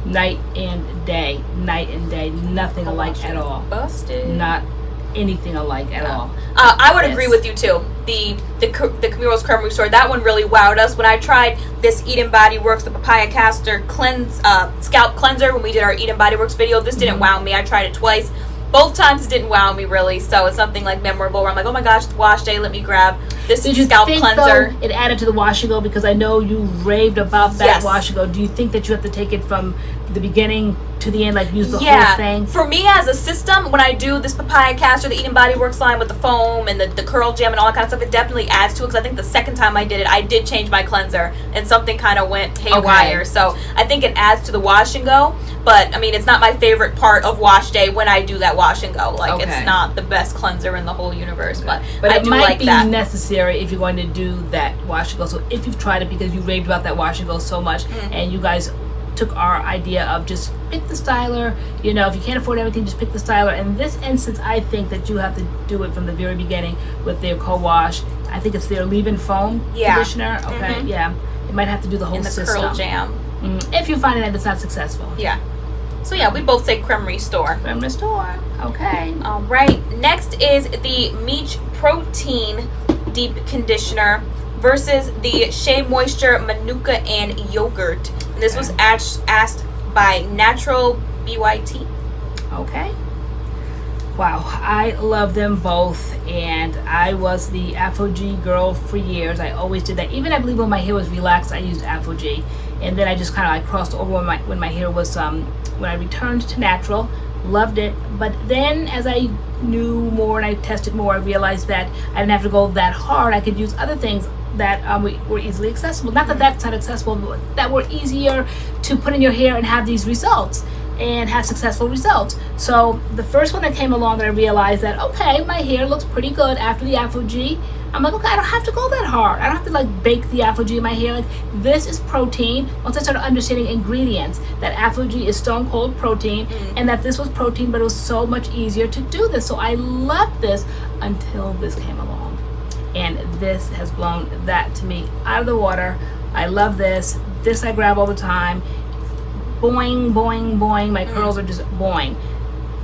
Night and day. Night and day. Nothing alike at all. Busted. Not anything alike at all. I would agree with you too. The Camille Rose Curl Mousse, that one really wowed us. When I tried this m.a.d. the papaya castor scalp cleanser when we did our m.a.d. video, this didn't wow me. I tried it twice. Both times it didn't wow me really, so it's something like memorable where I'm like, oh my gosh, it's wash day, let me grab this scalp cleanser. Though, it added to the wash and go, because I know you raved about that wash and go. Do you think that you have to take it from the beginning to the end, like use the whole thing? For me as a system, when I do this papaya castor, the m.a.d. line with the foam and the curl gem and all that kind of stuff, it definitely adds to it, because I think the second time I did it, I did change my cleanser and something kind of went haywire. So I think it adds to the wash and go. But I mean, it's not my favorite part of wash day when I do that wash and go. Like it's not the best cleanser in the whole universe, but I do like that. It might be necessary if you're going to do that wash and go. So if you've tried it because you raved about that wash and go so much, and you guys took our idea of just pick the styler, you know, if you can't afford everything, just pick the styler. In this instance, I think that you have to do it from the very beginning with their co-wash. I think it's their leave-in foam conditioner. Okay, you might have to do the whole system. Curl jam. If you find that it's not successful. Yeah. So yeah, we both say Creme Restore. Creme Restore. Okay. All right. Next is the Meech Protein Deep Conditioner versus the Shea Moisture Manuka and Yogurt. And this was asked by Natural BYT. Okay. Wow, I love them both, and I was the Afro G girl for years. I always did that. Even I believe when my hair was relaxed, I used Afro G, and then I just kind of crossed over when my hair was when I returned to natural. Loved it, but then as I knew more and I tested more, I realized that I didn't have to go that hard. I could use other things that were easily accessible. Not that that's not accessible, but that were easier to put in your hair and have these results and have successful results. So the first one that came along that I realized that, okay, my hair looks pretty good after the Afro G. I'm like, okay, I don't have to go that hard. I don't have to like bake the Afro G in my hair. Like, this is protein. Once I started understanding ingredients, that Afro G is stone cold protein, and that this was protein, but it was so much easier to do this. So I loved this until this came along. And this has blown that to me out of the water. I love this. This I grab all the time. Boing, boing, boing. My curls are just boing.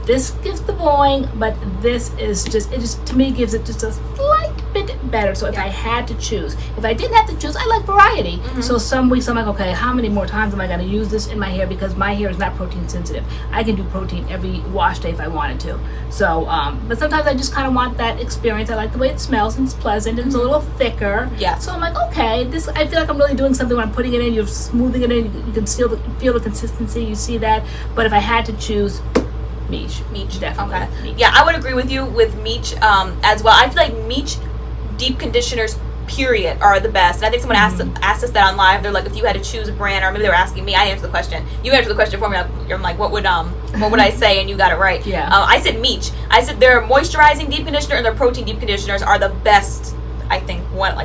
This gives the boing, but this is just, it just, to me, gives it just a slight bit better. So if I had to choose, if I didn't have to choose, I like variety. So some weeks I'm like, okay, how many more times am I going to use this in my hair? Because my hair is not protein sensitive. I can do protein every wash day if I wanted to. So, but sometimes I just kind of want that experience. I like the way it smells, and it's pleasant, and it's a little thicker. So I'm like, okay, this, I feel like I'm really doing something when I'm putting it in. You're smoothing it in. You can still feel the consistency. You see that. But if I had to choose, Meech, definitely. Okay. Meech. Yeah, I would agree with you with Meech as well. I feel like Meech deep conditioners, period, are the best. And I think someone asked us that on live. They're like, if you had to choose a brand, or maybe they were asking me. I answered the question. You answered the question for me. I'm like, what would I say? And you got it right. I said Meech. I said their moisturizing deep conditioner and their protein deep conditioners are the best. I think one of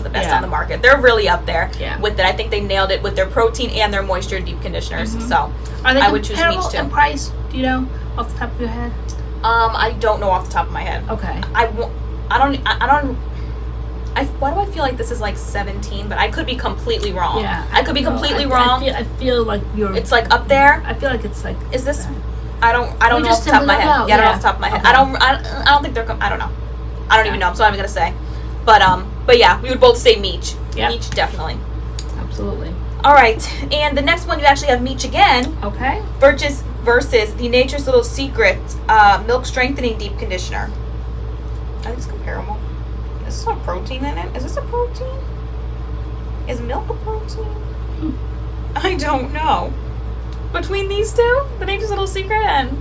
the best on the market. They're really up there with it. I think they nailed it with their protein and their moisture deep conditioners. So are they I would choose Meech too. In price? Do you know off the top of your head? I don't know off the top of my head. Okay. Why do I feel like this is like 17? But I could be completely wrong. Yeah, I could be completely wrong. I feel like you're. It's like up there. I feel like it's like. Is this? I don't know off the top of my head. I don't know off the top of my head. I don't think they're. I don't know. I don't even know. So I'm gonna say. But yeah, we would both say Meech. Meech, definitely. Absolutely. All right, and the next one you actually have Meech again. Okay. Versus the Nature's Little Secret Milk Strengthening Deep Conditioner. I think it's comparable. Is this a protein in it? Is this a protein? Is milk a protein? I don't know. Between these two, the Nature's Little Secret and...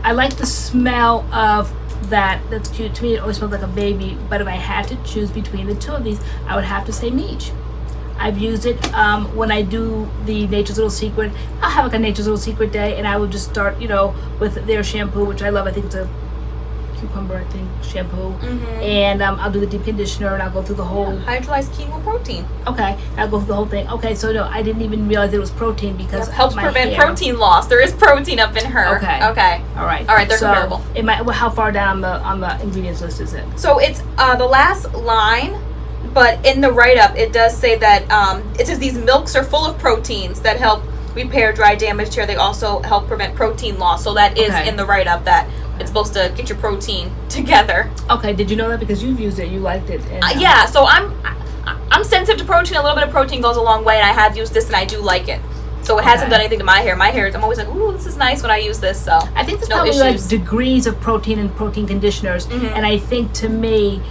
I like the smell of that's cute. To me, it always smells like a baby. But if I had to choose between the two of these, I would have to say Meech. I've used it when I do the Nature's Little Secret. I'll have like a Nature's Little Secret day, and I will just start, with their shampoo, which I love. I think it's a cucumber, I think, shampoo. And I'll do the deep conditioner, and I'll go through the whole hydrolyzed quinoa protein. Okay, I'll go through the whole thing. Okay, so no, I didn't even realize it was protein because helps prevent protein loss. There is protein up in her. Okay. All right, they're comparable. How far down on the ingredients list is it? So it's the last line, but in the write-up it does say that it says these milks are full of proteins that help repair dry, damaged hair. They also help prevent protein loss. So that is in the write-up that it's supposed to get your protein together. Okay, did you know that? Because you've used it, you liked it. And, yeah, so I'm sensitive to protein. A little bit of protein goes a long way, and I have used this, and I do like it. So it hasn't done anything to my hair. My hair, I'm always like, ooh, this is nice when I use this. So I think there's probably like degrees of protein in protein conditioners, and I think to me,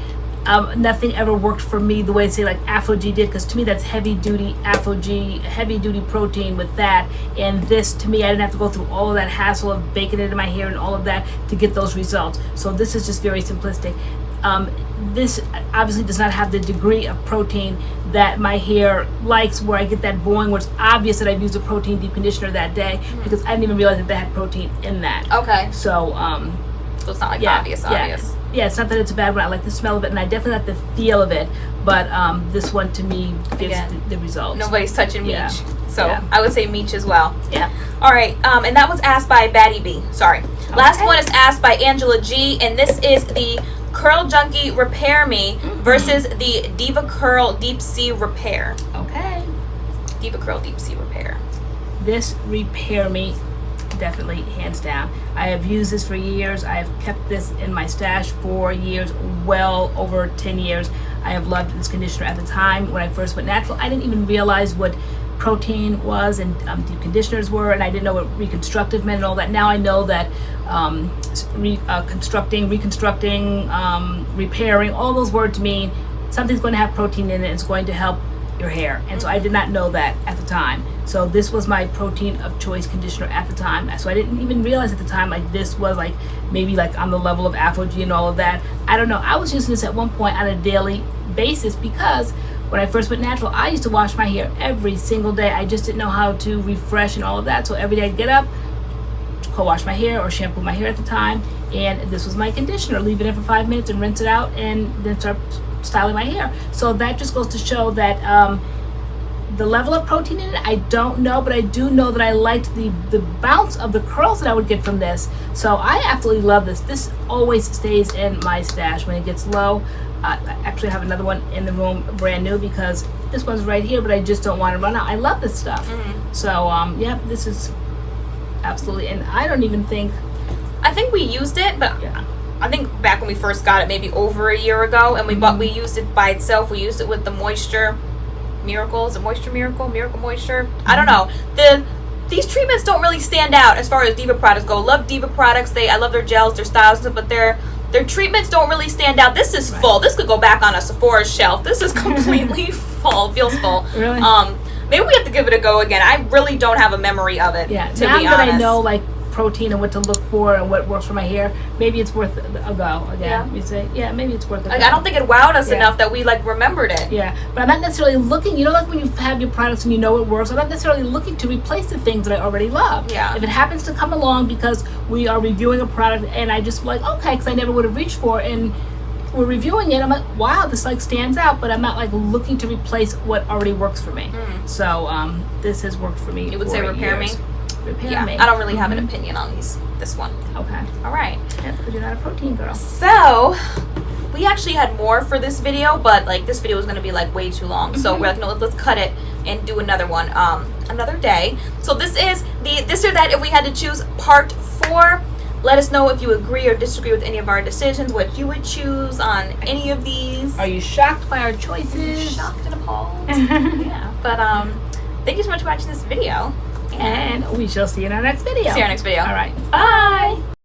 nothing ever worked for me the way, say, like ApHogee did, because to me that's heavy duty ApHogee, heavy duty protein with that. And this, to me, I didn't have to go through all of that hassle of baking it in my hair and all of that to get those results. So this is just very simplistic. This obviously does not have the degree of protein that my hair likes, where I get that boing, where it's obvious that I've used a protein deep conditioner that day, because I didn't even realize that they had protein in that. Okay. So so it's not like obvious. Yeah, it's not that it's a bad one. I like the smell of it, and I definitely like the feel of it. But this one, to me, gives the results. Nobody's touching Meech. So I would say Meech as well. Yeah. All right. And that was asked by Batty B. Sorry. Last one is asked by Angela G. And this is the Curl Junkie Repair Me versus the Diva Curl Deep Sea Repair. Okay. Diva Curl Deep Sea Repair. This Repair Me, definitely, hands down. I have used this for years. I have kept this in my stash for years, well over 10 years. I have loved this conditioner. At the time when I first went natural, I didn't even realize what protein was and deep conditioners were, and I didn't know what reconstructive meant and all that. Now I know that reconstructing, repairing, all those words mean something's going to have protein in it. It's going to help your hair, and so I did not know that at the time. So this was my protein of choice conditioner at the time. So I didn't even realize at the time like this was like maybe like on the level of ApHogee and all of that. I don't know. I was using this at one point on a daily basis because when I first went natural, I used to wash my hair every single day. I just didn't know how to refresh and all of that. So every day I'd get up, co-wash my hair or shampoo my hair at the time, and this was my conditioner. Leave it in for 5 minutes and rinse it out, and then start styling my hair. So that just goes to show that the level of protein in it, I don't know, but I do know that I liked the bounce of the curls that I would get from this. So I absolutely love this. This always stays in my stash when it gets low. I actually have another one in the room, brand new, because this one's right here, but I just don't want to run out. I love this stuff. So yeah, this is absolutely, and I don't even think, I think we used it, but I think back when we first got it, maybe over a year ago, and we used it by itself. We used it with the Moisture Miracle. Is it Moisture Miracle? Miracle Moisture? I don't know. These treatments don't really stand out as far as Diva products go. Love Diva products. I love their gels, their styles, but their treatments don't really stand out. This is full. This could go back on a Sephora shelf. This is completely full. Feels full. Really? Maybe we have to give it a go again. I really don't have a memory of it. Yeah. To now be that honest. I know like protein and what to look for and what works for my hair, maybe it's worth a go again. You say, yeah, maybe it's worth a go. I don't think it wowed us enough that we like remembered it. Yeah, but I'm not necessarily looking, you know, like when you have your products and you know it works, I'm not necessarily looking to replace the things that I already love. Yeah. If it happens to come along because we are reviewing a product and I just like, okay, because I never would have reached for it, and we're reviewing it, I'm like, wow, this like stands out, but I'm not like looking to replace what already works for me. So this has worked for me. You would say Repair Me? Repair Me. I don't really have an opinion on this one. Okay. All right. Yeah, because you're not a protein girl. So we actually had more for this video, but like this video was going to be like way too long, so we're like, no, let's cut it and do another one another day. So this is the this or that if we had to choose part 4. Let us know if you agree or disagree with any of our decisions, what you would choose on any of these. Are you shocked by our choices? Shocked and appalled. Yeah. But thank you so much for watching this video. And we shall see you in our next video. See you in our next video. All right. Bye.